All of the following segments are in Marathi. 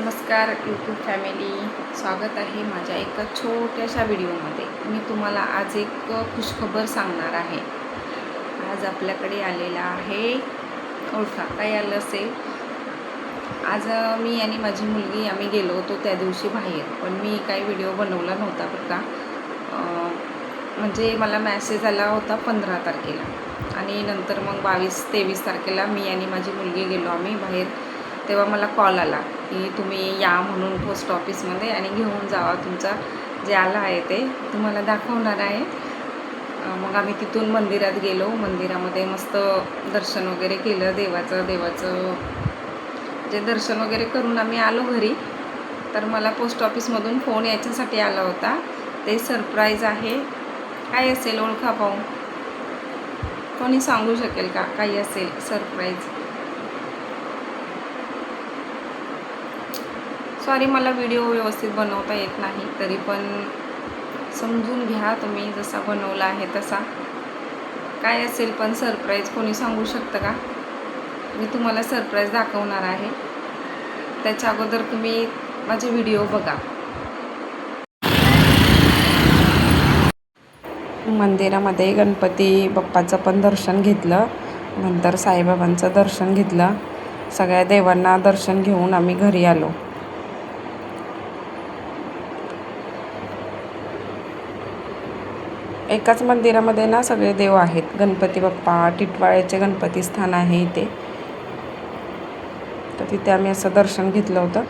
नमस्कार यूट्यूब फॅमिली, स्वागत आहे माझ्या एका छोट्याशा व्हिडिओमध्ये। मी तुम्हाला आज एक खुशखबर सांगणार आहे। आज आपल्याकडे आलेला आहे, ओळखा काय आलं असेल। आज मी आणि माझी मुलगी आम्ही गेलो होतो त्या दिवशी बाहेर, पण मी काही व्हिडिओ बनवला नव्हता बरं का। म्हणजे मला मेसेज आला होता 15 तारखेला आणि नंतर मग 22-23 तारखेला मी आणि माझी मुलगी गेलो आम्ही बाहेर। तेव्हा मला कॉल आला की तुम्ही या म्हणून पोस्ट ऑफिसमध्ये आणि घेऊन जावा, तुमचा जे आलं आहे ते तुम्हाला दाखवणार आहे। मग आम्ही तिथून मंदिरात गेलो। मंदिरामध्ये मस्त दर्शन वगैरे केलं देवाचं जे दर्शन वगैरे करून आम्ही आलो घरी। तर मला पोस्ट ऑफिसमधून फोन याच्यासाठी आला होता, ते सरप्राईज आहे। काय असेल ओळखा पाहू, कोणी सांगू शकेल का काही असेल सरप्राईज? सॉरी, मला व्हिडिओ व्यवस्थित बनवता येत नाही, तरी पण समजून घ्या तुम्ही, जसा बनवला आहे तसा। काय असेल पण सरप्राईज कोणी सांगू शकतं का? मी तुम्हाला सरप्राईज दाखवणार आहे, त्याच्या अगोदर तुम्ही माझे व्हिडिओ बघा। मंदिरामध्ये गणपती बाप्पाचं पण दर्शन घेतलं, नंतर साईबाबांचं दर्शन घेतलं। सगळ्या देवांना दर्शन घेऊन आम्ही घरी आलो। एकाच मंदिरामध्ये ना सगळे देव आहेत। गणपती बाप्पा, टिटवाळ्याचे गणपती स्थान आहे इथे, तर तिथे आम्ही असं दर्शन घेतलं होतं।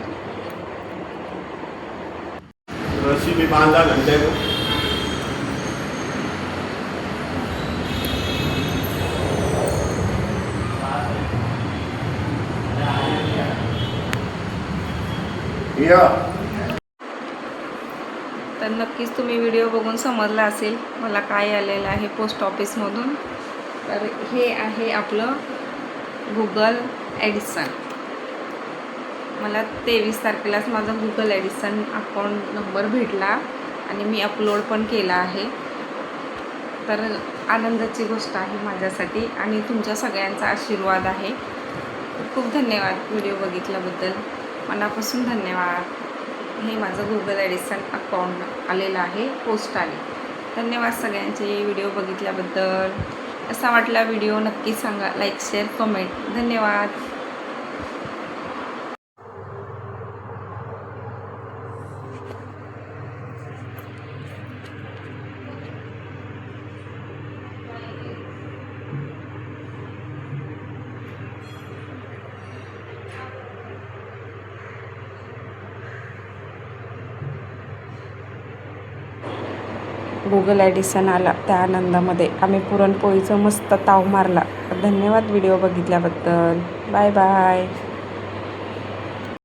रस्सी भी बांधा घंटे को। तर नक्कीच तुम्ही व्हिडिओ बघून समजला असेल मला काय आलेलं आहे पोस्ट ऑफिसमधून। तर हे आहे आपलं गुगल ॲडिसन। मला 23 तारखेलाच माझा गुगल ॲडिसन अकाउंट नंबर भेटला आणि मी अपलोड पण केला आहे। तर आनंदाची गोष्ट आहे माझ्यासाठी आणि तुमच्या सगळ्यांचा आशीर्वाद आहे। खूप धन्यवाद व्हिडिओ बघितल्याबद्दल, मनापासून धन्यवाद। हे माझं गुगल ॲडिसन अकाउंट आलेलं आहे पोस्टाने। धन्यवाद सगळ्यांचे व्हिडिओ बघितल्याबद्दल। कसा वाटला व्हिडिओ नक्की सांगा, लाईक शेअर कमेंट। धन्यवाद। गुगल ॲडिसन आला त्या आनंदामध्ये आम्ही पुरणपोळीचं मस्त ताव मारला। धन्यवाद व्हिडिओ बघितल्याबद्दल। Bye bye.